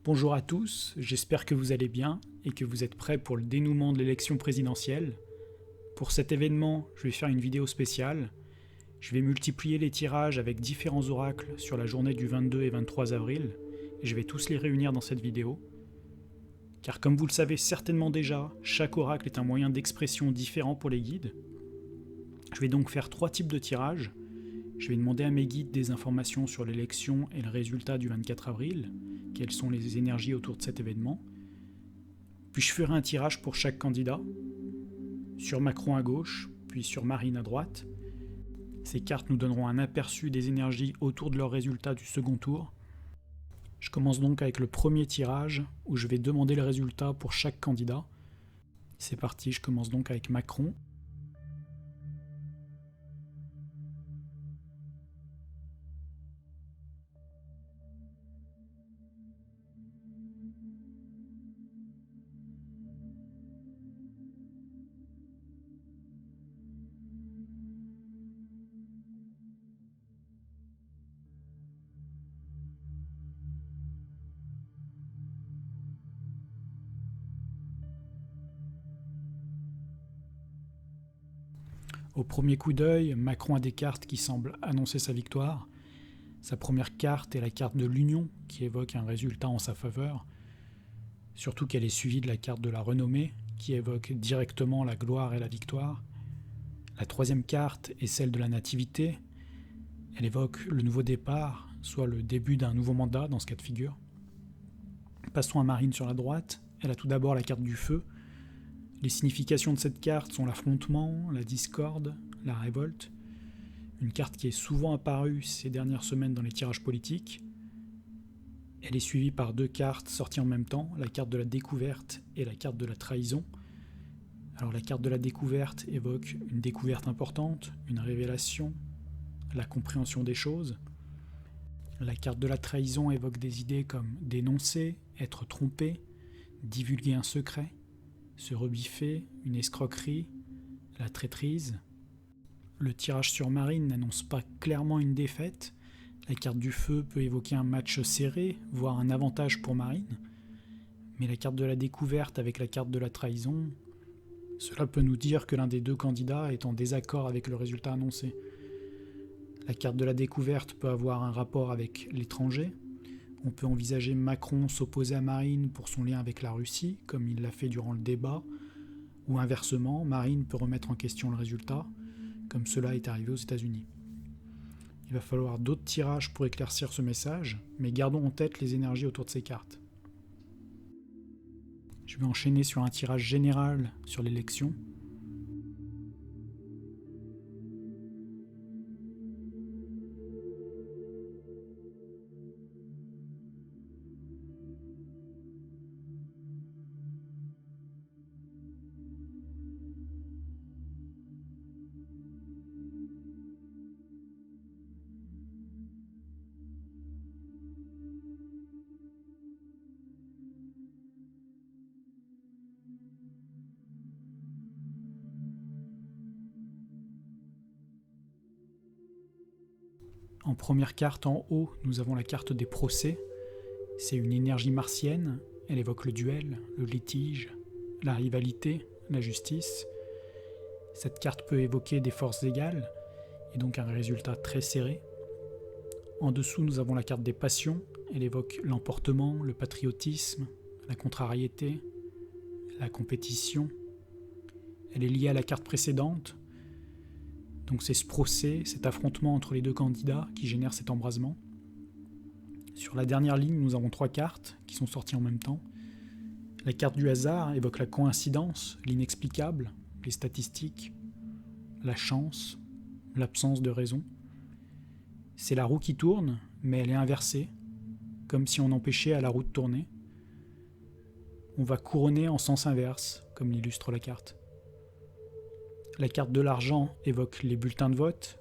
Bonjour à tous, j'espère que vous allez bien et que vous êtes prêts pour le dénouement de l'élection présidentielle. Pour cet événement, je vais faire une vidéo spéciale. Je vais multiplier les tirages avec différents oracles sur la journée du 22 et 23 avril, et je vais tous les réunir dans cette vidéo. Car comme vous le savez certainement déjà, chaque oracle est un moyen d'expression différent pour les guides. Je vais donc faire 3 types de tirages. Je vais demander à mes guides des informations sur l'élection et le résultat du 24 avril, quelles sont les énergies autour de cet événement. Puis je ferai un tirage pour chaque candidat, sur Macron à gauche, puis sur Marine à droite. Ces cartes nous donneront un aperçu des énergies autour de leur résultat du second tour. Je commence donc avec le premier tirage, où je vais demander le résultat pour chaque candidat. C'est parti, je commence donc avec Macron. Au premier coup d'œil, Macron a des cartes qui semblent annoncer sa victoire. Sa première carte est la carte de l'union, qui évoque un résultat en sa faveur. Surtout qu'elle est suivie de la carte de la renommée, qui évoque directement la gloire et la victoire. La troisième carte est celle de la nativité. Elle évoque le nouveau départ, soit le début d'un nouveau mandat dans ce cas de figure. Passons à Marine sur la droite. Elle a tout d'abord la carte du feu. Les significations de cette carte sont l'affrontement, la discorde, la révolte. Une carte qui est souvent apparue ces dernières semaines dans les tirages politiques. Elle est suivie par 2 cartes sorties en même temps, la carte de la découverte et la carte de la trahison. Alors la carte de la découverte évoque une découverte importante, une révélation, la compréhension des choses. La carte de la trahison évoque des idées comme dénoncer, être trompé, divulguer un secret, se rebiffer, une escroquerie, la traîtrise. Le tirage sur Marine n'annonce pas clairement une défaite. La carte du feu peut évoquer un match serré, voire un avantage pour Marine. Mais la carte de la découverte avec la carte de la trahison, cela peut nous dire que l'un des 2 candidats est en désaccord avec le résultat annoncé. La carte de la découverte peut avoir un rapport avec l'étranger. On peut envisager Macron s'opposer à Marine pour son lien avec la Russie, comme il l'a fait durant le débat, ou inversement, Marine peut remettre en question le résultat, comme cela est arrivé aux États-Unis. Il va falloir d'autres tirages pour éclaircir ce message, mais gardons en tête les énergies autour de ces cartes. Je vais enchaîner sur un tirage général sur l'élection. En première carte en haut, nous avons la carte des procès. C'est une énergie martienne, elle évoque le duel, le litige, la rivalité, la justice. Cette carte peut évoquer des forces égales, et donc un résultat très serré. En dessous, nous avons la carte des passions, elle évoque l'emportement, le patriotisme, la contrariété, la compétition. Elle est liée à la carte précédente, donc c'est ce procès, cet affrontement entre les 2 candidats qui génère cet embrasement. Sur la dernière ligne, nous avons 3 cartes qui sont sorties en même temps. La carte du hasard évoque la coïncidence, l'inexplicable, les statistiques, la chance, l'absence de raison. C'est la roue qui tourne, mais elle est inversée, comme si on empêchait à la roue de tourner. On va couronner en sens inverse, comme l'illustre la carte. La carte de l'argent évoque les bulletins de vote,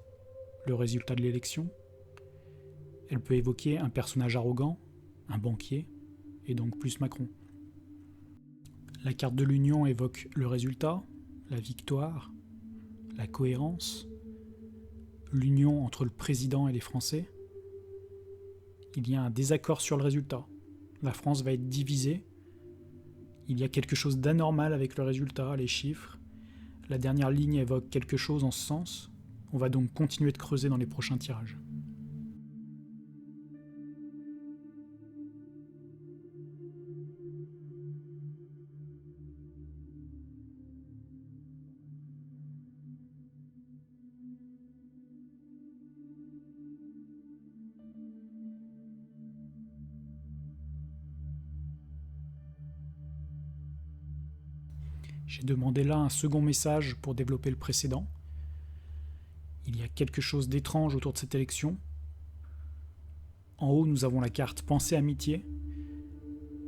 le résultat de l'élection. Elle peut évoquer un personnage arrogant, un banquier, et donc plus Macron. La carte de l'union évoque le résultat, la victoire, la cohérence, l'union entre le président et les Français. Il y a un désaccord sur le résultat. La France va être divisée. Il y a quelque chose d'anormal avec le résultat, les chiffres. La dernière ligne évoque quelque chose en ce sens. On va donc continuer de creuser dans les prochains tirages. J'ai demandé là un second message pour développer le précédent. Il y a quelque chose d'étrange autour de cette élection. En haut, nous avons la carte Pensée Amitié.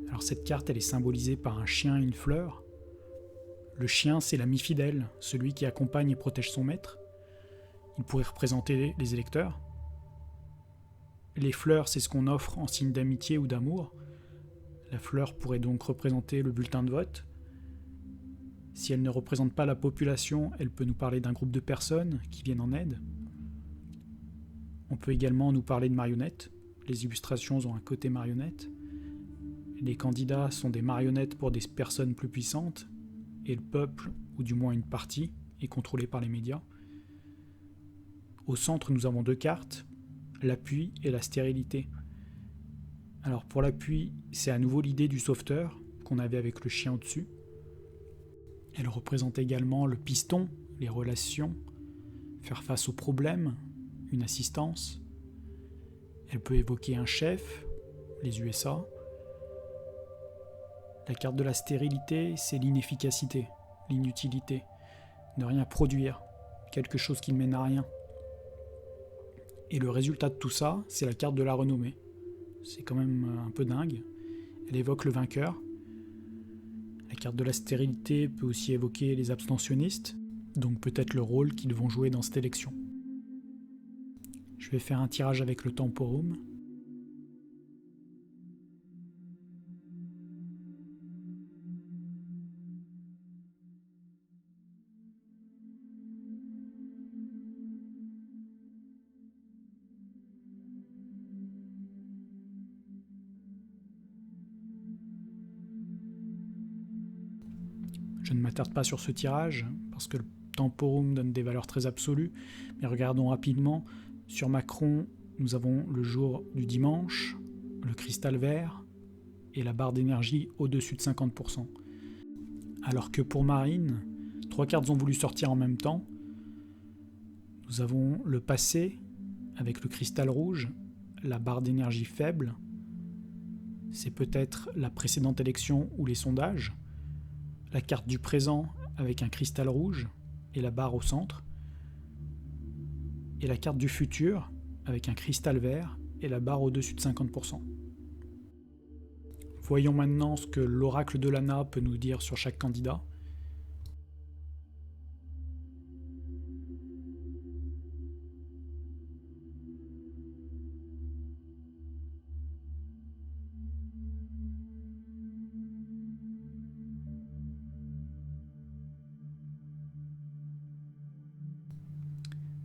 Alors cette carte, elle est symbolisée par un chien et une fleur. Le chien, c'est l'ami fidèle, celui qui accompagne et protège son maître. Il pourrait représenter les électeurs. Les fleurs, c'est ce qu'on offre en signe d'amitié ou d'amour. La fleur pourrait donc représenter le bulletin de vote. Si elle ne représente pas la population, elle peut nous parler d'un groupe de personnes qui viennent en aide. On peut également nous parler de marionnettes. Les illustrations ont un côté marionnette. Les candidats sont des marionnettes pour des personnes plus puissantes, et le peuple, ou du moins une partie, est contrôlé par les médias. Au centre, nous avons deux cartes, l'appui et la stérilité. Alors pour l'appui, c'est à nouveau l'idée du sauveteur qu'on avait avec le chien au-dessus. Elle représente également le piston, les relations, faire face aux problèmes, une assistance. Elle peut évoquer un chef, les USA. La carte de la stérilité, c'est l'inefficacité, l'inutilité, ne rien produire, quelque chose qui ne mène à rien. Et le résultat de tout ça, c'est la carte de la renommée. C'est quand même un peu dingue. Elle évoque le vainqueur. La carte de la stérilité peut aussi évoquer les abstentionnistes, donc peut-être le rôle qu'ils vont jouer dans cette élection. Je vais faire un tirage avec le temporum. Je ne m'attarde pas sur ce tirage, parce que le temporum donne des valeurs très absolues, mais regardons rapidement. Sur Macron, nous avons le jour du dimanche, le cristal vert et la barre d'énergie au-dessus de 50%. Alors que pour Marine, 3 cartes ont voulu sortir en même temps. Nous avons le passé, avec le cristal rouge, la barre d'énergie faible. C'est peut-être la précédente élection ou les sondages. La carte du présent avec un cristal rouge et la barre au centre, et la carte du futur avec un cristal vert et la barre au-dessus de 50%. Voyons maintenant ce que l'oracle de Lana peut nous dire sur chaque candidat.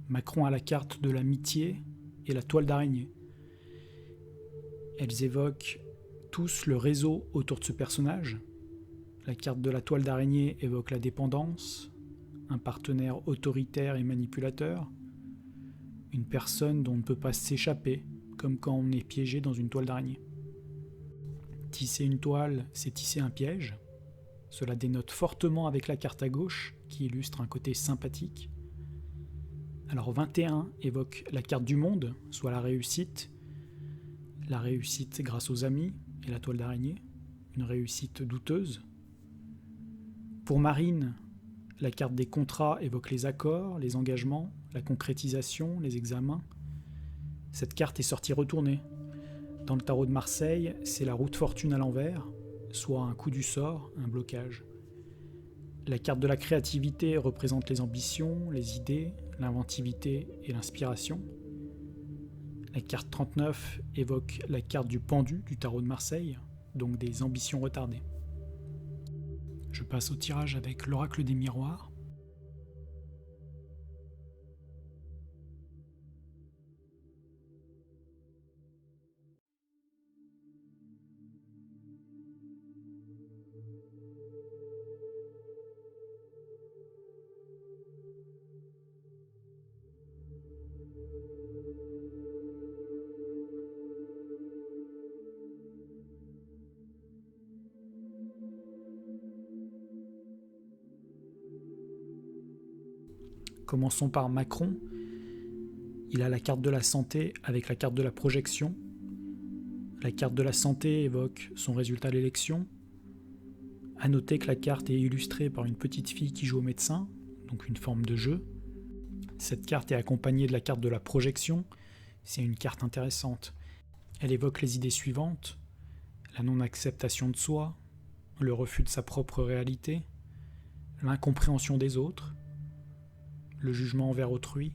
Macron a la carte de l'amitié et la toile d'araignée. Elles évoquent tous le réseau autour de ce personnage. La carte de la toile d'araignée évoque la dépendance, un partenaire autoritaire et manipulateur, une personne dont on ne peut pas s'échapper, comme quand on est piégé dans une toile d'araignée. Tisser une toile, c'est tisser un piège. Cela dénote fortement avec la carte à gauche, qui illustre un côté sympathique. Alors 21 évoque la carte du monde, soit la réussite grâce aux amis et la toile d'araignée, une réussite douteuse. Pour Marine, la carte des contrats évoque les accords, les engagements, la concrétisation, les examens. Cette carte est sortie retournée. Dans le tarot de Marseille, c'est la roue de fortune à l'envers, soit un coup du sort, un blocage. La carte de la créativité représente les ambitions, les idées, l'inventivité et l'inspiration. La carte 39 évoque la carte du pendu du tarot de Marseille, donc des ambitions retardées. Je passe au tirage avec l'oracle des miroirs. Commençons par Macron. Il a la carte de la santé avec la carte de la projection. La carte de la santé évoque son résultat à l'élection. À noter que la carte est illustrée par une petite fille qui joue au médecin, donc une forme de jeu. Cette carte est accompagnée de la carte de la projection. C'est une carte intéressante. Elle évoque les idées suivantes: la non-acceptation de soi, le refus de sa propre réalité, l'incompréhension des autres, le jugement envers autrui.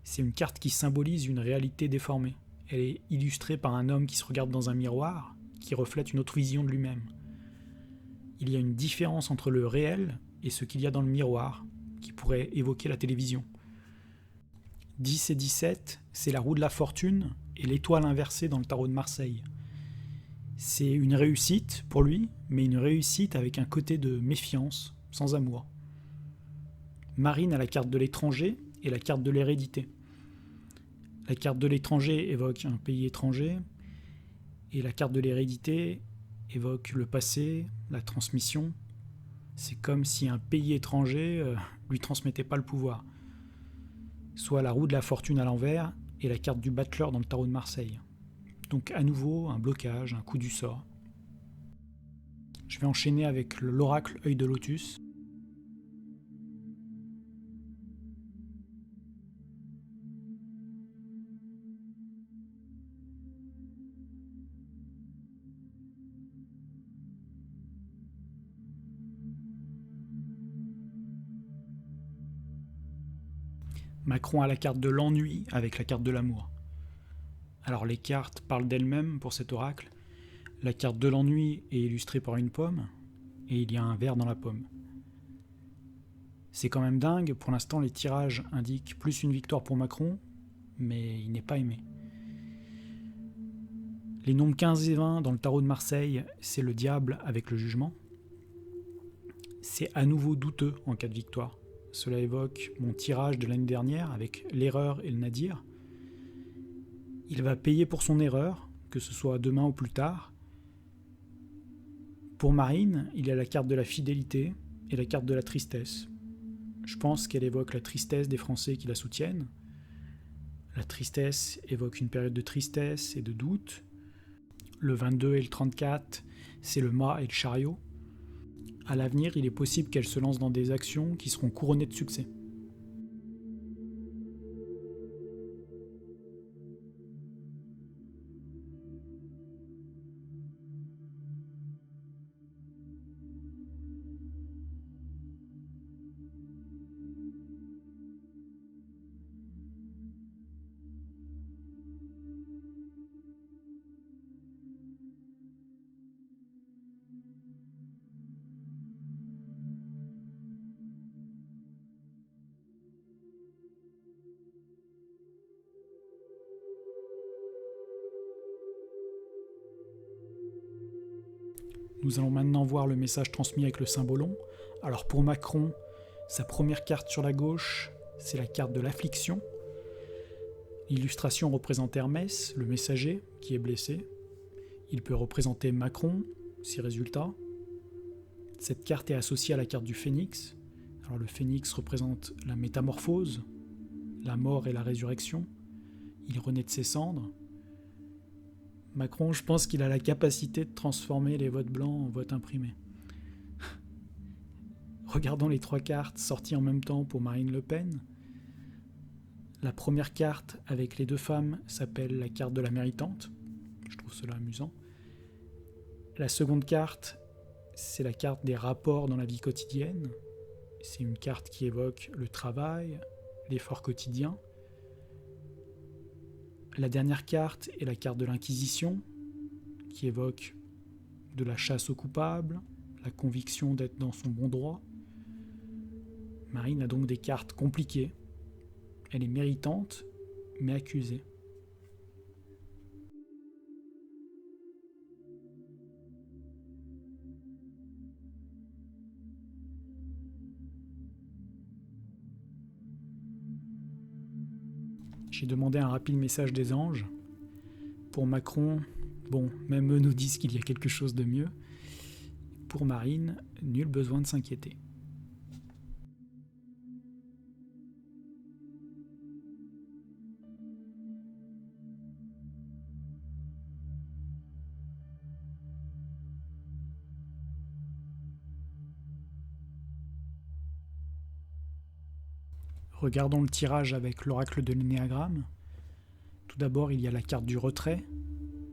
C'est une carte qui symbolise une réalité déformée. Elle est illustrée par un homme qui se regarde dans un miroir, qui reflète une autre vision de lui-même. Il y a une différence entre le réel et ce qu'il y a dans le miroir, qui pourrait évoquer la télévision. 10 et 17, c'est la roue de la fortune et l'étoile inversée dans le tarot de Marseille. C'est une réussite pour lui, mais une réussite avec un côté de méfiance, sans amour. Marine a la carte de l'étranger et la carte de l'hérédité. La carte de l'étranger évoque un pays étranger, et la carte de l'hérédité évoque le passé, la transmission. C'est comme si un pays étranger lui transmettait pas le pouvoir. Soit la roue de la fortune à l'envers et la carte du battleur dans le tarot de Marseille. Donc à nouveau, un blocage, un coup du sort. Je vais enchaîner avec l'oracle œil de lotus. Macron a la carte de l'ennui avec la carte de l'amour. Alors les cartes parlent d'elles-mêmes pour cet oracle. La carte de l'ennui est illustrée par une pomme, et il y a un ver dans la pomme. C'est quand même dingue, pour l'instant les tirages indiquent plus une victoire pour Macron, mais il n'est pas aimé. Les nombres 15 et 20 dans le tarot de Marseille, c'est le diable avec le jugement. C'est à nouveau douteux en cas de victoire. Cela évoque mon tirage de l'année dernière avec l'erreur et le nadir. Il va payer pour son erreur, que ce soit demain ou plus tard. Pour Marine, il y a la carte de la fidélité et la carte de la tristesse. Je pense qu'elle évoque la tristesse des Français qui la soutiennent. La tristesse évoque une période de tristesse et de doute. Le 22 et le 34, c'est le mât et le chariot. À l'avenir, il est possible qu'elle se lance dans des actions qui seront couronnées de succès. Nous allons maintenant voir le message transmis avec le symbolon. Alors pour Macron, sa première carte sur la gauche, c'est la carte de l'affliction. L'illustration représente Hermès, le messager, qui est blessé. Il peut représenter Macron, ses résultats. Cette carte est associée à la carte du phénix. Alors le phénix représente la métamorphose, la mort et la résurrection. Il renaît de ses cendres. Macron, je pense qu'il a la capacité de transformer les votes blancs en votes imprimés. Regardons les 3 cartes sorties en même temps pour Marine Le Pen. La première carte avec les 2 femmes s'appelle la carte de la méritante. Je trouve cela amusant. La seconde carte, c'est la carte des rapports dans la vie quotidienne. C'est une carte qui évoque le travail, l'effort quotidien. La dernière carte est la carte de l'Inquisition, qui évoque de la chasse aux coupables, la conviction d'être dans son bon droit. Marine a donc des cartes compliquées. Elle est méritante, mais accusée. J'ai demandé un rapide message des anges. Pour Macron, bon, même eux nous disent qu'il y a quelque chose de mieux. Pour Marine, nul besoin de s'inquiéter. Regardons le tirage avec l'oracle de l'énéagramme. Tout d'abord, il y a la carte du retrait.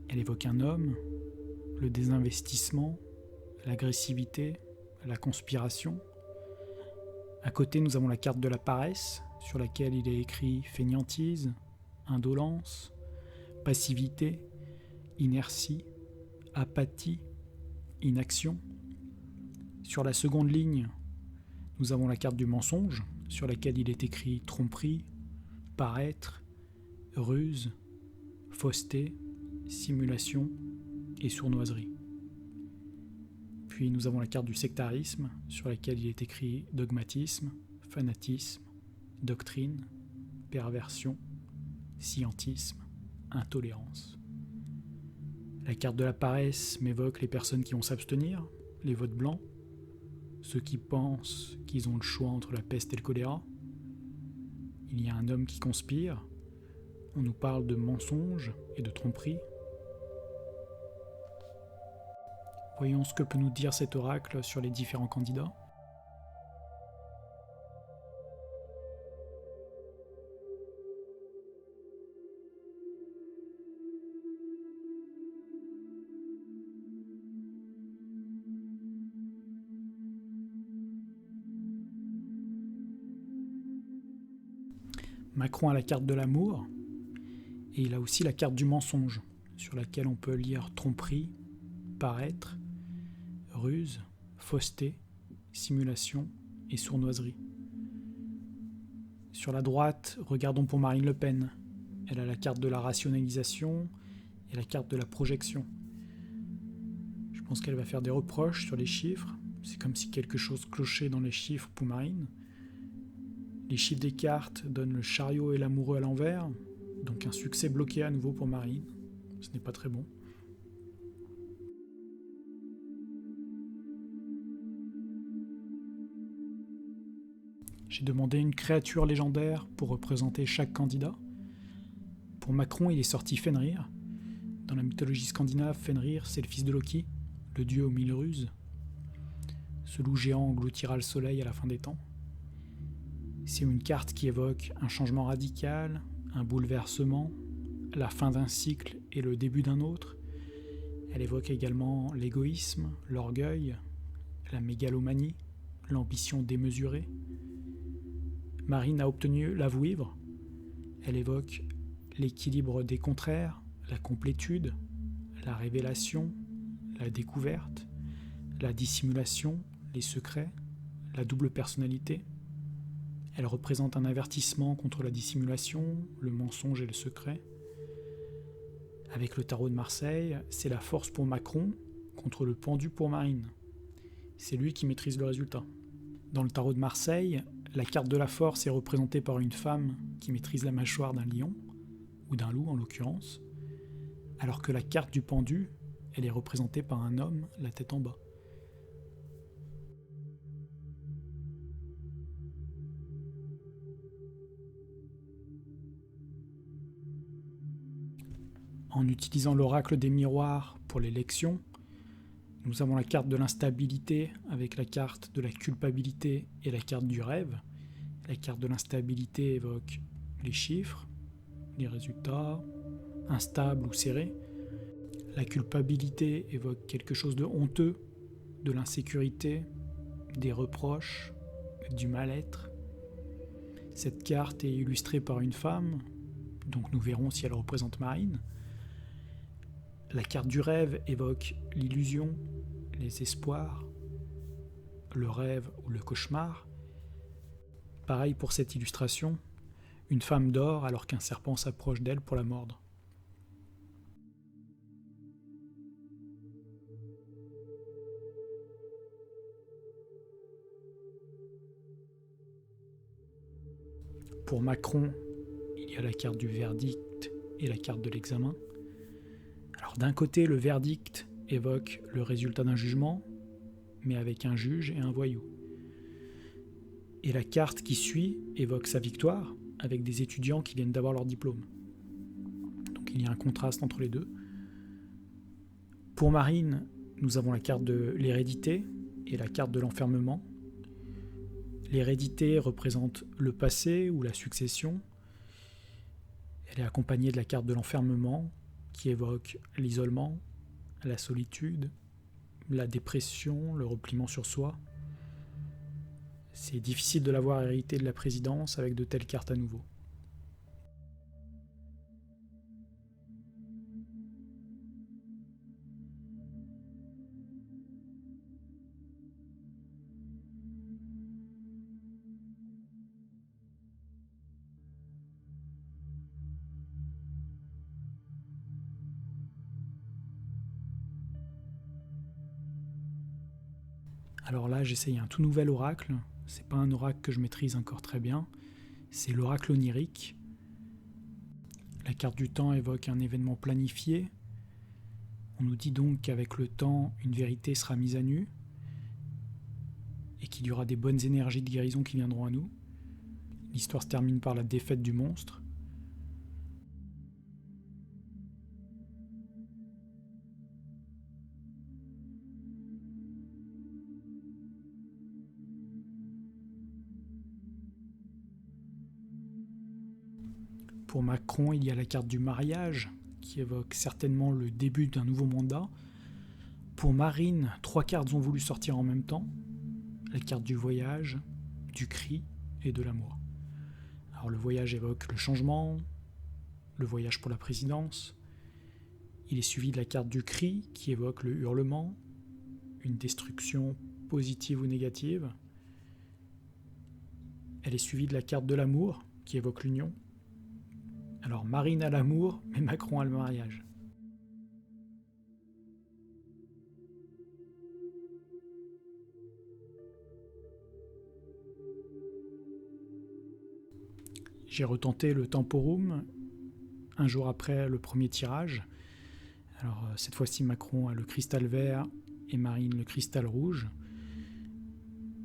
Elle évoque un homme, le désinvestissement, l'agressivité, la conspiration. À côté, nous avons la carte de la paresse, sur laquelle il est écrit fainéantise, indolence, passivité, inertie, apathie, inaction. Sur la seconde ligne, nous avons la carte du mensonge, sur laquelle il est écrit tromperie, paraître, ruse, fausseté, simulation et sournoiserie. Puis nous avons la carte du sectarisme, sur laquelle il est écrit dogmatisme, fanatisme, doctrine, perversion, scientisme, intolérance. La carte de la paresse m'évoque les personnes qui vont s'abstenir, les votes blancs, ceux qui pensent qu'ils ont le choix entre la peste et le choléra. Il y a un homme qui conspire, on nous parle de mensonges et de tromperies. Voyons ce que peut nous dire cet oracle sur les différents candidats. Macron a la carte de l'amour, et il a aussi la carte du mensonge, sur laquelle on peut lire tromperie, paraître, ruse, fausseté, simulation et sournoiserie. Sur la droite, regardons pour Marine Le Pen. Elle a la carte de la rationalisation et la carte de la projection. Je pense qu'elle va faire des reproches sur les chiffres. C'est comme si quelque chose clochait dans les chiffres pour Marine. Les chiffres des cartes donnent le chariot et l'amoureux à l'envers, donc un succès bloqué à nouveau pour Marine. Ce n'est pas très bon. J'ai demandé une créature légendaire pour représenter chaque candidat. Pour Macron, il est sorti Fenrir. Dans la mythologie scandinave, Fenrir, c'est le fils de Loki, le dieu aux 1000 ruses. Ce loup géant engloutira le soleil à la fin des temps. C'est une carte qui évoque un changement radical, un bouleversement, la fin d'un cycle et le début d'un autre. Elle évoque également l'égoïsme, l'orgueil, la mégalomanie, l'ambition démesurée. Marine a obtenu la vouivre. Elle évoque l'équilibre des contraires, la complétude, la révélation, la découverte, la dissimulation, les secrets, la double personnalité. Elle représente un avertissement contre la dissimulation, le mensonge et le secret. Avec le tarot de Marseille, c'est la force pour Macron contre le pendu pour Marine. C'est lui qui maîtrise le résultat. Dans le tarot de Marseille, la carte de la force est représentée par une femme qui maîtrise la mâchoire d'un lion, ou d'un loup en l'occurrence, alors que la carte du pendu, elle est représentée par un homme, la tête en bas. En utilisant l'oracle des miroirs pour l'élection, nous avons la carte de l'instabilité avec la carte de la culpabilité et la carte du rêve. La carte de l'instabilité évoque les chiffres, les résultats, instables ou serrés. La culpabilité évoque quelque chose de honteux, de l'insécurité, des reproches, du mal-être. Cette carte est illustrée par une femme, donc nous verrons si elle représente Marine. La carte du rêve évoque l'illusion, les espoirs, le rêve ou le cauchemar. Pareil pour cette illustration, une femme dort alors qu'un serpent s'approche d'elle pour la mordre. Pour Macron, il y a la carte du verdict et la carte de l'examen. Alors d'un côté, le verdict évoque le résultat d'un jugement, mais avec un juge et un voyou. Et la carte qui suit évoque sa victoire, avec des étudiants qui viennent d'avoir leur diplôme. Donc il y a un contraste entre les deux. Pour Marine, nous avons la carte de l'hérédité et la carte de l'enfermement. L'hérédité représente le passé ou la succession. Elle est accompagnée de la carte de l'enfermement, qui évoque l'isolement, la solitude, la dépression, le repliement sur soi. C'est difficile de l'avoir hérité de la présidence avec de telles cartes à nouveau. Alors là, j'essaye un tout nouvel oracle. C'est pas un oracle que je maîtrise encore très bien. C'est l'oracle onirique. La carte du temps évoque un événement planifié. On nous dit donc qu'avec le temps, une vérité sera mise à nu et qu'il y aura des bonnes énergies de guérison qui viendront à nous. L'histoire se termine par la défaite du monstre. Pour Macron, il y a la carte du mariage, qui évoque certainement le début d'un nouveau mandat. Pour Marine, 3 cartes ont voulu sortir en même temps. La carte du voyage, du cri et de l'amour. Alors le voyage évoque le changement, le voyage pour la présidence. Il est suivi de la carte du cri, qui évoque le hurlement, une destruction positive ou négative. Elle est suivie de la carte de l'amour, qui évoque l'union. Alors Marine a l'amour, mais Macron a le mariage. J'ai retenté le temporum un jour après le premier tirage. Alors cette fois-ci Macron a le cristal vert et Marine le cristal rouge.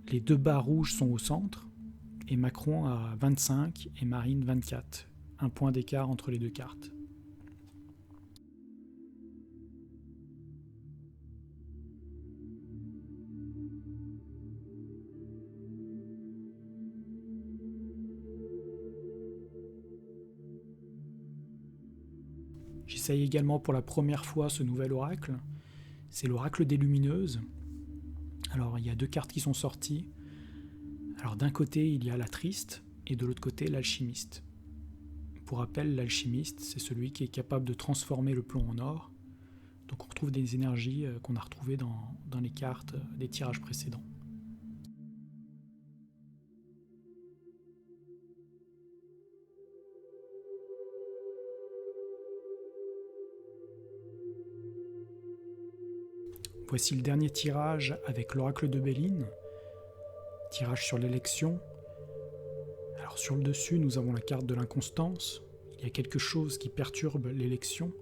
Les 2 barres rouges sont au centre et Macron a 25 et Marine 24. Un point d'écart entre les 2 cartes. J'essaye également pour la première fois ce nouvel oracle. C'est l'oracle des lumineuses. Alors il y a 2 cartes qui sont sorties. Alors d'un côté il y a la triste et de l'autre côté l'alchimiste. Pour rappel, l'alchimiste, c'est celui qui est capable de transformer le plomb en or. Donc on retrouve des énergies qu'on a retrouvées dans les cartes des tirages précédents. Voici le dernier tirage avec l'oracle de Béline. Tirage sur l'élection. Alors sur le dessus, nous avons la carte de l'inconstance. Il y a quelque chose qui perturbe l'élection.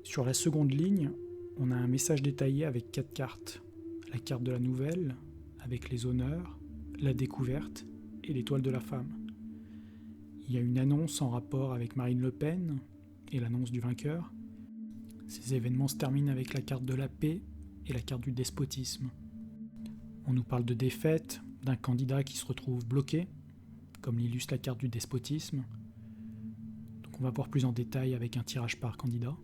Sur la seconde ligne, on a un message détaillé avec 4 cartes. La carte de la nouvelle, avec les honneurs, la découverte et l'étoile de la femme. Il y a une annonce en rapport avec Marine Le Pen et l'annonce du vainqueur. Ces événements se terminent avec la carte de la paix et la carte du despotisme. On nous parle de défaite, d'un candidat qui se retrouve bloqué, comme l'illustre la carte du despotisme. Donc on va voir plus en détail avec un tirage par candidat.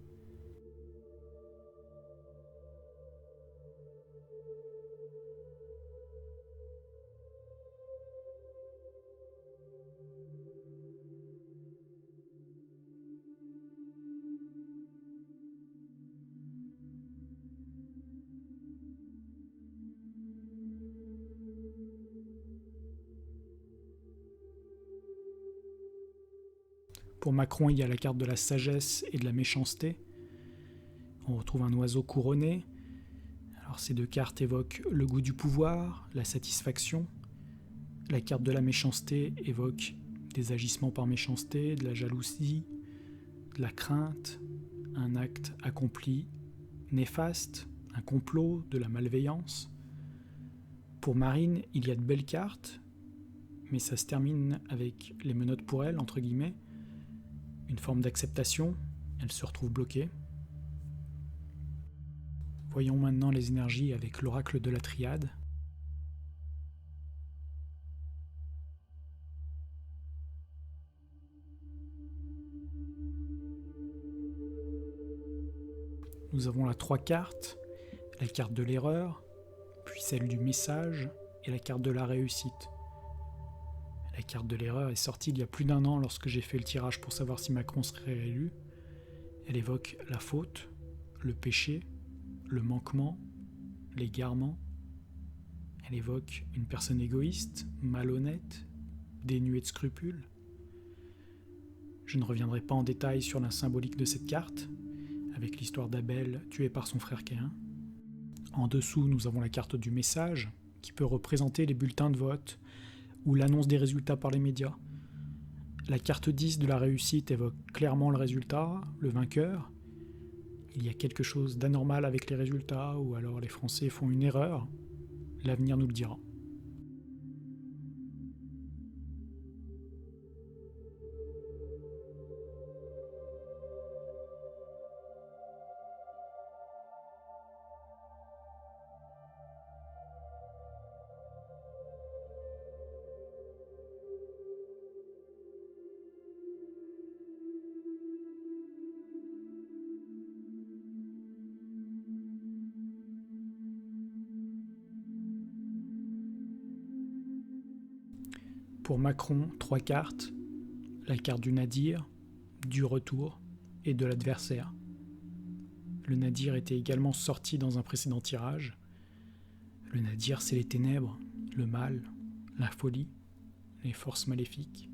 Pour Macron, il y a la carte de la sagesse et de la méchanceté. On retrouve un oiseau couronné. Alors ces 2 cartes évoquent le goût du pouvoir, la satisfaction. La carte de la méchanceté évoque des agissements par méchanceté, de la jalousie, de la crainte, un acte accompli néfaste, un complot, de la malveillance. Pour Marine, il y a de belles cartes, mais ça se termine avec les menottes pour elle, entre guillemets. Une forme d'acceptation, elle se retrouve bloquée. Voyons maintenant les énergies avec l'oracle de la triade. nous avons la 3 cartes, la carte de l'erreur, puis celle du message et la carte de la réussite. La carte de l'erreur est sortie il y a plus d'1 an lorsque j'ai fait le tirage pour savoir si Macron serait réélu. Elle évoque la faute, le péché, le manquement, l'égarement. Elle évoque une personne égoïste, malhonnête, dénuée de scrupules. Je ne reviendrai pas en détail sur la symbolique de cette carte, avec l'histoire d'Abel tué par son frère Caïn. En dessous, nous avons la carte du message, qui peut représenter les bulletins de vote ou l'annonce des résultats par les médias. La carte 10 de la réussite évoque clairement le résultat, le vainqueur. Il y a quelque chose d'anormal avec les résultats, ou alors les Français font une erreur. L'avenir nous le dira. Pour Macron, 3 cartes, la carte du nadir, du retour et de l'adversaire. Le nadir était également sorti dans un précédent tirage. Le nadir, c'est les ténèbres, le mal, la folie, les forces maléfiques.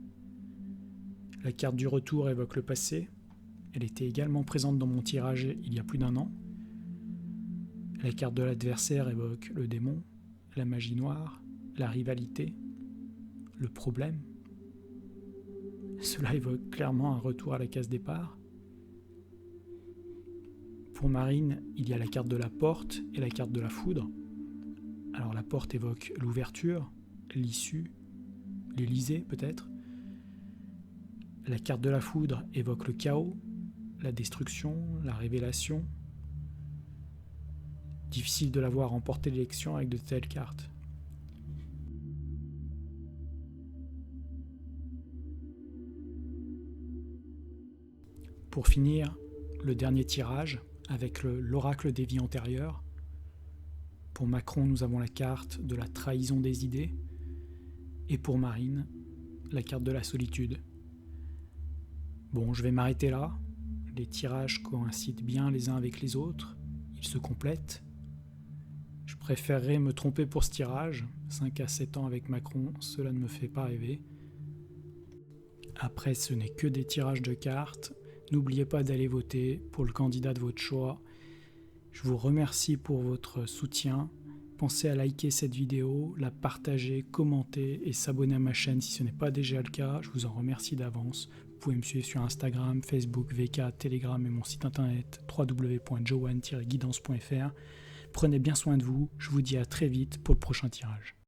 La carte du retour évoque le passé. Elle était également présente dans mon tirage il y a plus d'1 an. La carte de l'adversaire évoque le démon, la magie noire, la rivalité, le problème. Cela évoque clairement un retour à la case départ. Pour Marine, il y a la carte de la porte et la carte de la foudre. Alors la porte évoque l'ouverture, l'issue, l'Élysée peut-être. La carte de la foudre évoque le chaos, la destruction, la révélation. Difficile de la voir remporter l'élection avec de telles cartes. Pour finir, le dernier tirage avec l'oracle des vies antérieures. Pour Macron, nous avons la carte de la trahison des idées. Et pour Marine, la carte de la solitude. Bon, je vais m'arrêter là. Les tirages coïncident bien les uns avec les autres. Ils se complètent. Je préférerais me tromper pour ce tirage. 5 à 7 ans avec Macron, cela ne me fait pas rêver. Après, ce n'est que des tirages de cartes. N'oubliez pas d'aller voter pour le candidat de votre choix. Je vous remercie pour votre soutien. Pensez à liker cette vidéo, la partager, commenter et s'abonner à ma chaîne si ce n'est pas déjà le cas. Je vous en remercie d'avance. Vous pouvez me suivre sur Instagram, Facebook, VK, Telegram et mon site internet www.joan-guidance.fr. Prenez bien soin de vous. Je vous dis à très vite pour le prochain tirage.